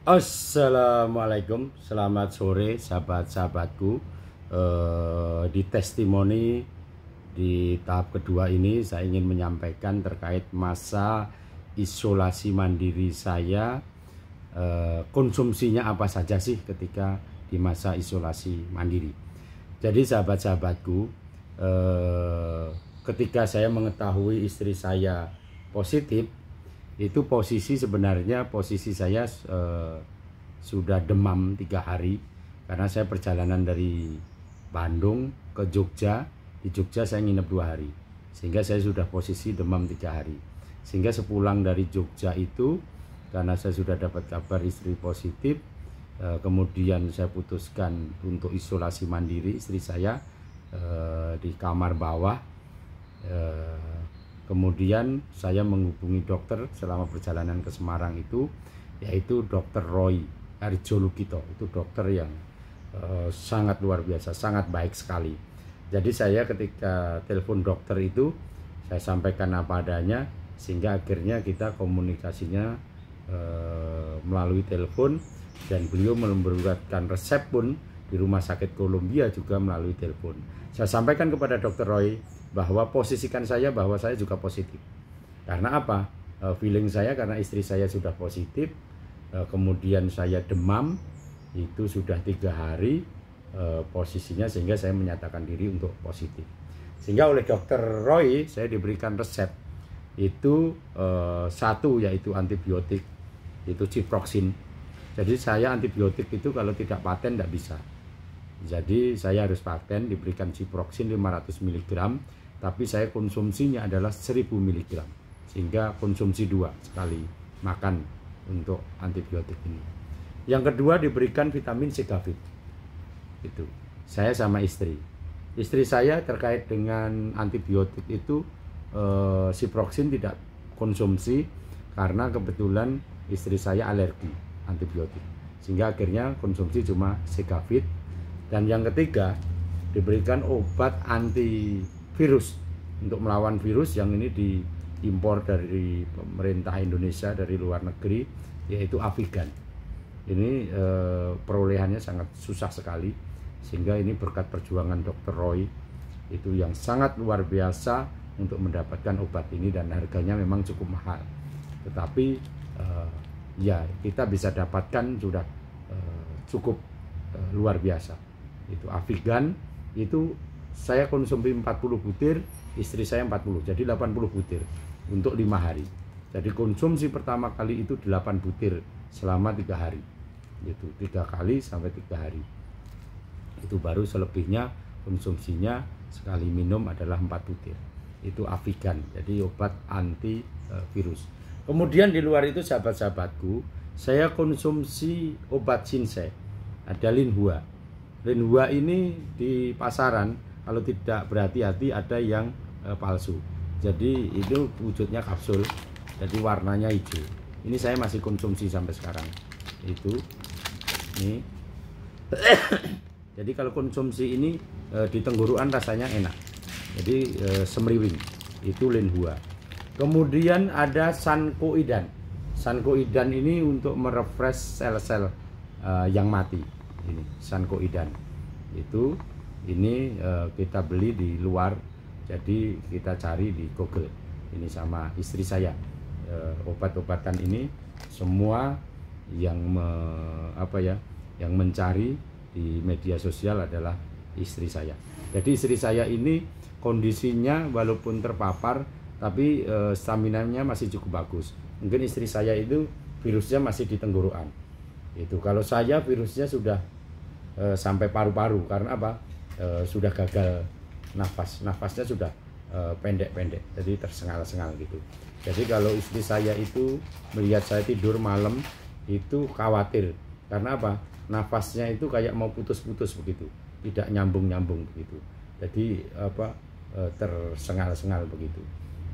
Assalamualaikum, selamat sore sahabat-sahabatku. Di testimoni di tahap kedua ini saya ingin menyampaikan terkait masa isolasi mandiri saya. Konsumsinya apa saja sih ketika di masa isolasi mandiri. Jadi sahabat-sahabatku, ketika saya mengetahui istri saya positif, itu sebenarnya posisi saya sudah demam 3 hari karena saya perjalanan dari Bandung ke Jogja. Di Jogja saya nginep 2 hari sehingga saya sudah posisi demam 3 hari. Sehingga sepulang dari Jogja itu, karena saya sudah dapat kabar istri positif, kemudian saya putuskan untuk isolasi mandiri istri saya di kamar bawah. Kemudian saya menghubungi dokter selama perjalanan ke Semarang itu, yaitu Dr. Roy Harjolukito. Itu dokter yang sangat luar biasa, sangat baik sekali. Jadi saya ketika telepon dokter itu, saya sampaikan apa adanya, sehingga akhirnya kita komunikasinya melalui telepon, dan beliau memberikan resep pun di Rumah Sakit Columbia juga melalui telepon. Saya sampaikan kepada Dr. Roy bahwa posisikan saya bahwa saya juga positif. Karena apa? Feeling saya karena istri saya sudah positif, kemudian saya demam, itu sudah 3 hari posisinya, sehingga saya menyatakan diri untuk positif. Sehingga oleh Dr. Roy saya diberikan resep itu satu, yaitu antibiotik, itu ciprofloxacin. Jadi saya antibiotik itu kalau tidak paten tidak bisa. Jadi saya harus paten, diberikan ciprofloxacin 500 mg, tapi saya konsumsinya adalah 1000 mg, sehingga konsumsi 2 sekali makan untuk antibiotik ini. Yang kedua diberikan vitamin Segafit. Itu saya sama istri saya terkait dengan antibiotik itu ciprofloxacin tidak konsumsi karena kebetulan istri saya alergi antibiotik, sehingga akhirnya konsumsi cuma Segafit. Dan yang ketiga diberikan obat antivirus untuk melawan virus yang ini diimpor dari pemerintah Indonesia dari luar negeri, yaitu Avigan. Ini perolehannya sangat susah sekali, sehingga ini berkat perjuangan Dr. Roy itu yang sangat luar biasa untuk mendapatkan obat ini, dan harganya memang cukup mahal, tetapi ya kita bisa dapatkan sudah cukup luar biasa. Itu Avigan, itu saya konsumsi 40 butir, istri saya 40, jadi 80 butir untuk 5 hari. Jadi konsumsi pertama kali itu 8 butir selama 3 hari, itu 3 kali sampai 3 hari. Itu baru selebihnya konsumsinya sekali minum adalah 4 butir. Itu Avigan, jadi obat anti virus. Kemudian di luar itu sahabat-sahabatku, saya konsumsi obat Shinsei, ada Linhua. Linhua ini di pasaran kalau tidak berhati-hati ada yang palsu. Jadi itu wujudnya kapsul, jadi warnanya hijau. Ini saya masih konsumsi sampai sekarang. Itu ini. Jadi kalau konsumsi ini di tenggorokan rasanya enak. Jadi semriwing. Itu Linhua. Kemudian ada Sankoidan. Sankoidan ini untuk merefresh sel-sel yang mati. Ini Sankoidan itu, ini kita beli di luar, jadi kita cari di Google. Ini sama istri saya, obat-obatan ini semua yang yang mencari di media sosial adalah istri saya. Jadi istri saya ini kondisinya walaupun terpapar, tapi stamina-nya masih cukup bagus. Mungkin istri saya itu virusnya masih di tenggorokan. Itu kalau saya virusnya sudah sampai paru-paru, karena apa? Sudah gagal nafasnya sudah pendek-pendek, jadi tersengal-sengal gitu. Jadi kalau istri saya itu melihat saya tidur malam itu khawatir, karena apa? Nafasnya itu kayak mau putus-putus begitu, tidak nyambung-nyambung begitu. Jadi tersengal-sengal begitu.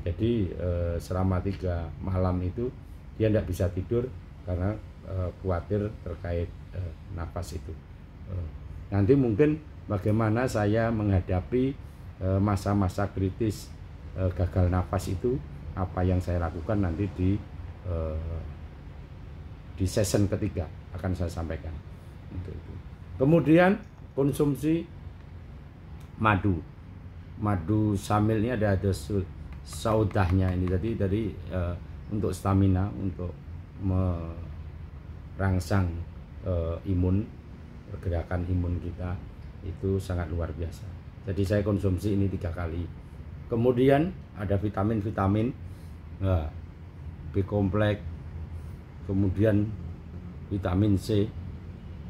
Jadi selama 3 malam itu dia tidak bisa tidur karena khawatir terkait nafas itu. Nanti mungkin bagaimana saya menghadapi masa-masa kritis gagal nafas itu, apa yang saya lakukan nanti di di season ketiga akan saya sampaikan untuk itu. Kemudian konsumsi madu samil ini ada saudahnya ini dari untuk stamina, untuk merangsang imun, pergerakan imun kita itu sangat luar biasa. Jadi saya konsumsi ini 3 kali. Kemudian ada vitamin B kompleks, kemudian vitamin C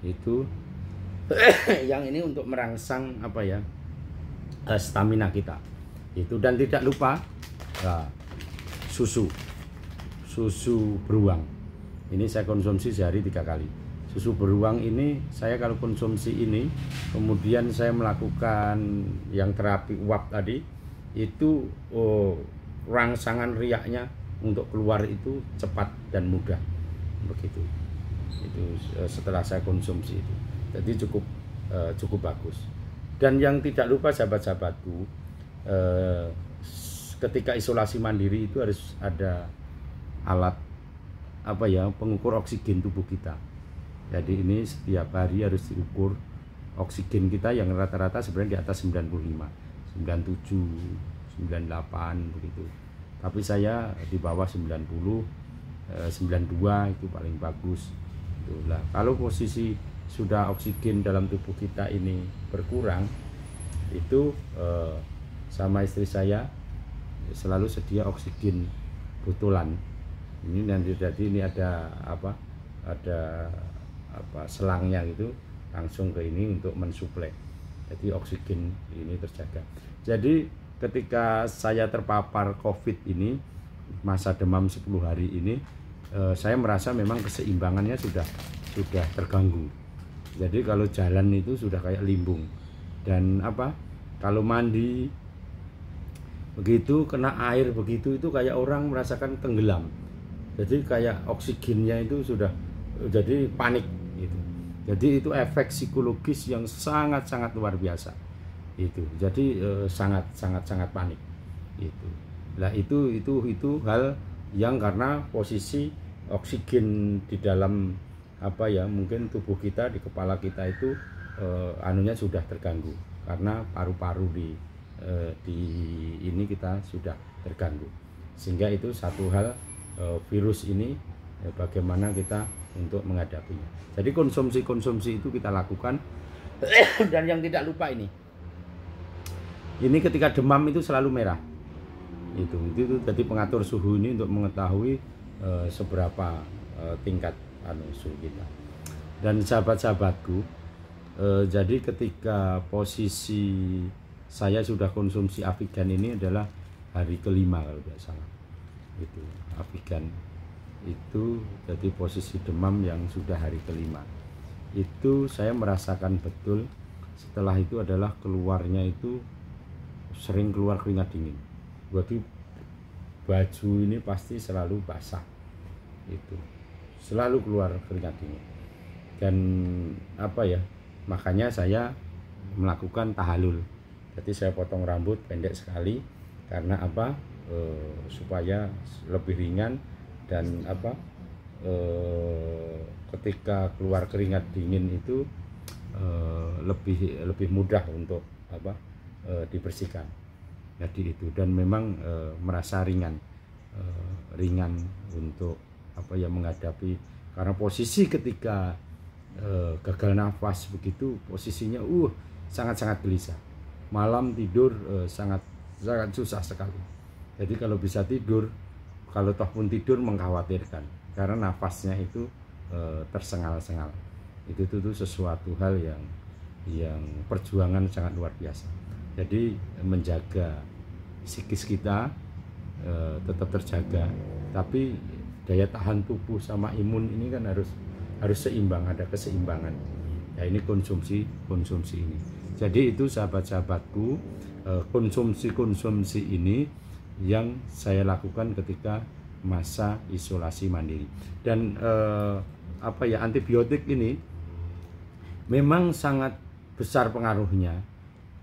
itu yang ini untuk merangsang stamina kita itu. Dan tidak lupa susu beruang ini saya konsumsi sehari 3 kali. Susu beruang ini saya kalau konsumsi ini, kemudian saya melakukan yang terapi uap tadi itu, rangsangan riaknya untuk keluar itu cepat dan mudah begitu. Itu setelah saya konsumsi itu, jadi cukup bagus. Dan yang tidak lupa sahabat-sahabatku, ketika isolasi mandiri itu harus ada alat pengukur oksigen tubuh kita. Jadi ini setiap hari harus diukur oksigen kita yang rata-rata sebenarnya di atas 95, 97, 98 begitu. Tapi saya di bawah 90, 92 itu paling bagus. Itulah. Kalau posisi sudah oksigen dalam tubuh kita ini berkurang, itu sama istri saya selalu sedia oksigen botolan. Ini nanti jadi ini ada selangnya gitu, langsung ke ini untuk mensuplai. Jadi oksigen ini terjaga. Jadi ketika saya terpapar COVID ini, masa demam 10 hari ini, saya merasa memang keseimbangannya sudah terganggu. Jadi kalau jalan itu sudah kayak limbung, dan kalau mandi begitu kena air begitu itu kayak orang merasakan tenggelam. Jadi kayak oksigennya itu sudah jadi panik gitu. Jadi itu efek psikologis yang sangat luar biasa itu. Jadi sangat panik itu. Nah itu hal yang karena posisi oksigen di dalam mungkin tubuh kita, di kepala kita itu anunya sudah terganggu karena paru-paru di ini kita sudah terganggu, sehingga itu satu hal, virus ini bagaimana kita untuk menghadapinya. Jadi konsumsi itu kita lakukan. Dan yang tidak lupa ini ketika demam itu selalu merah itu jadi pengatur suhu ini untuk mengetahui seberapa tingkat suhu kita. Dan sahabat-sahabatku, jadi ketika posisi saya sudah konsumsi Avigan ini adalah hari kelima kalau tidak salah, itu Avigan itu jadi posisi demam yang sudah hari kelima. Itu saya merasakan betul setelah itu adalah keluarnya itu sering keluar keringat dingin. Jadi baju ini pasti selalu basah, itu selalu keluar keringat dingin. Dan makanya saya melakukan tahalul. Jadi saya potong rambut pendek sekali karena supaya lebih ringan. Dan ketika keluar keringat dingin itu lebih mudah untuk dibersihkan. Jadi itu, dan memang merasa ringan untuk menghadapi, karena posisi ketika gagal nafas begitu posisinya sangat gelisah. Malam tidur sangat susah sekali. Jadi kalau bisa tidur, kalau toh pun tidur mengkhawatirkan karena nafasnya itu tersengal-sengal. Itu sesuatu hal yang perjuangan sangat luar biasa. Jadi menjaga psikis kita tetap terjaga, tapi daya tahan tubuh sama imun ini kan harus seimbang, ada keseimbangan. Ya ini konsumsi ini. Jadi itu sahabat-sahabatku, konsumsi ini yang saya lakukan ketika masa isolasi mandiri. Dan antibiotik ini memang sangat besar pengaruhnya.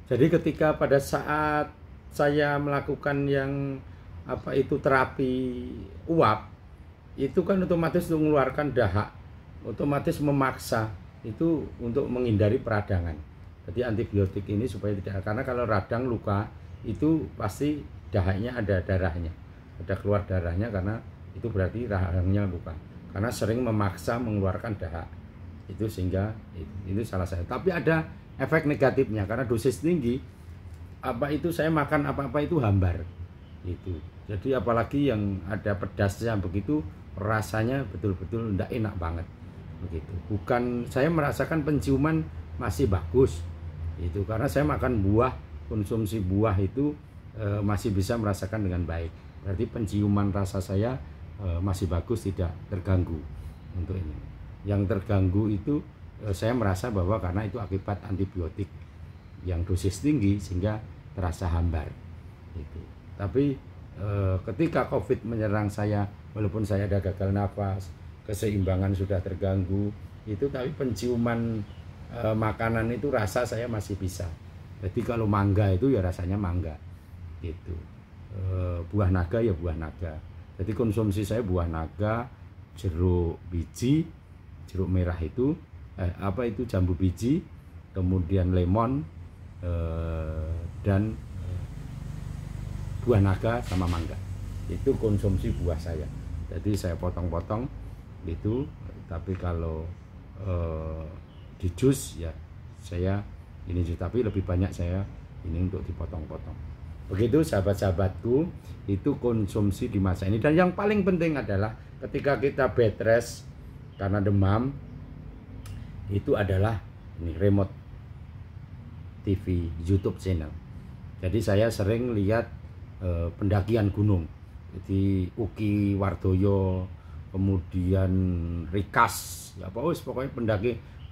Jadi ketika pada saat saya melakukan yang terapi uap, itu kan otomatis untuk mengeluarkan dahak, otomatis memaksa itu untuk menghindari peradangan. Jadi antibiotik ini supaya tidak, karena kalau radang luka itu pasti dahaknya ada darahnya, ada keluar darahnya, karena itu berarti radangnya luka, karena sering memaksa mengeluarkan dahak itu, sehingga itu salah satu. Tapi ada efek negatifnya, karena dosis tinggi apa itu saya makan apa-apa itu hambar itu. Jadi apalagi yang ada pedasnya begitu, rasanya betul-betul tidak enak banget begitu. Bukan saya merasakan penciuman masih bagus itu, karena saya makan buah, konsumsi buah itu masih bisa merasakan dengan baik. Berarti penciuman rasa saya masih bagus, tidak terganggu untuk ini. Yang terganggu itu saya merasa bahwa karena itu akibat antibiotik yang dosis tinggi sehingga terasa hambar itu. Tapi ketika COVID menyerang saya, walaupun saya ada gagal nafas, keseimbangan sudah terganggu itu, tapi penciuman makanan itu rasa saya masih bisa. Jadi kalau mangga itu ya rasanya mangga gitu, buah naga ya buah naga. Jadi konsumsi saya buah naga, jeruk biji, jeruk merah itu itu jambu biji, kemudian lemon, dan buah naga sama mangga. Itu konsumsi buah saya. Jadi saya potong-potong itu. Tapi kalau di jus ya saya ini, tapi lebih banyak saya ini untuk dipotong-potong. Begitu sahabat-sahabatku, itu konsumsi di masa ini. Dan yang paling penting adalah ketika kita bed rest karena demam, itu adalah ini remote TV YouTube channel. Jadi saya sering lihat pendakian gunung, jadi Uki Wardoyo, kemudian Rikas, ya pokoknya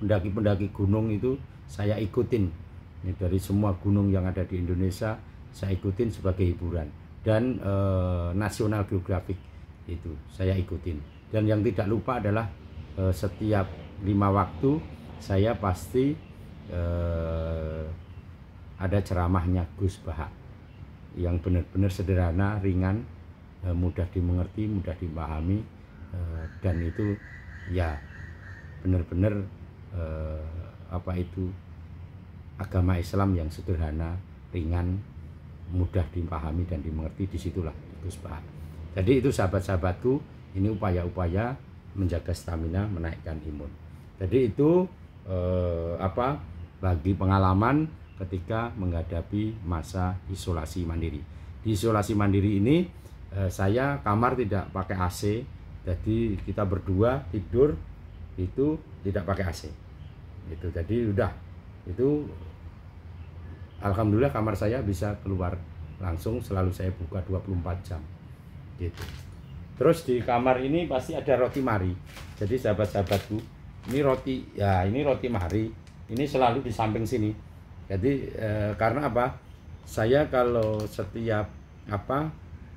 pendaki gunung itu saya ikutin. Ini dari semua gunung yang ada di Indonesia saya ikutin sebagai hiburan. Dan National Geographic itu saya ikutin. Dan yang tidak lupa adalah setiap 5 waktu saya pasti ada ceramahnya Gus Bahak yang benar-benar sederhana, ringan, mudah dimengerti, mudah dipahami, dan itu ya benar-benar agama Islam yang sederhana, ringan, mudah dipahami dan dimengerti. Disitulah Gus Bahak. Jadi itu sahabat-sahabatku, ini upaya-upaya menjaga stamina, menaikkan imun. Jadi itu bagi pengalaman ketika menghadapi masa isolasi mandiri. Di isolasi mandiri ini saya kamar tidak pakai AC, jadi kita berdua tidur itu tidak pakai AC. Itu jadi udah itu alhamdulillah kamar saya bisa keluar langsung, selalu saya buka 24 jam gitu. Terus di kamar ini pasti ada roti mari. Jadi sahabat-sahabatku, ini roti mari, ini selalu di samping sini. Jadi karena apa? Saya kalau setiap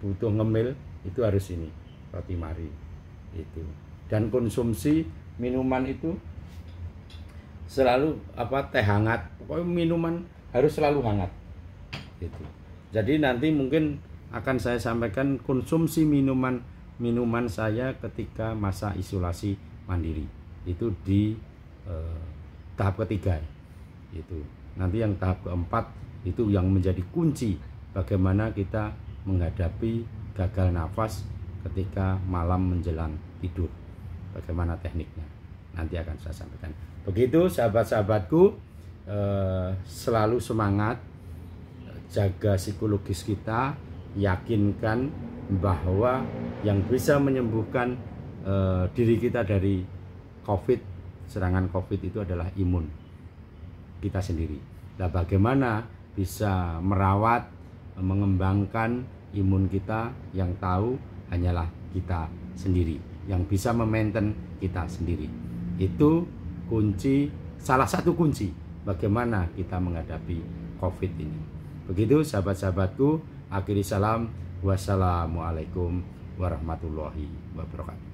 butuh ngemil itu harus ini roti mari itu. Dan konsumsi minuman itu selalu teh hangat. Pokoknya minuman harus selalu hangat. Gitu. Jadi nanti mungkin akan saya sampaikan konsumsi minuman saya ketika masa isolasi mandiri itu di tahap ketiga itu. Nanti yang tahap keempat itu yang menjadi kunci bagaimana kita menghadapi gagal nafas ketika malam menjelang tidur. Bagaimana tekniknya nanti akan saya sampaikan. Begitu sahabat-sahabatku, selalu semangat, jaga psikologis kita, yakinkan bahwa yang bisa menyembuhkan diri kita dari serangan COVID itu adalah imun kita sendiri. Nah, bagaimana bisa merawat, mengembangkan imun kita, yang tahu hanyalah kita sendiri, yang bisa memaintain kita sendiri. Itu salah satu kunci bagaimana kita menghadapi COVID ini. Begitu sahabat-sahabatku, akhiri salam, wassalamualaikum warahmatullahi wabarakatuh.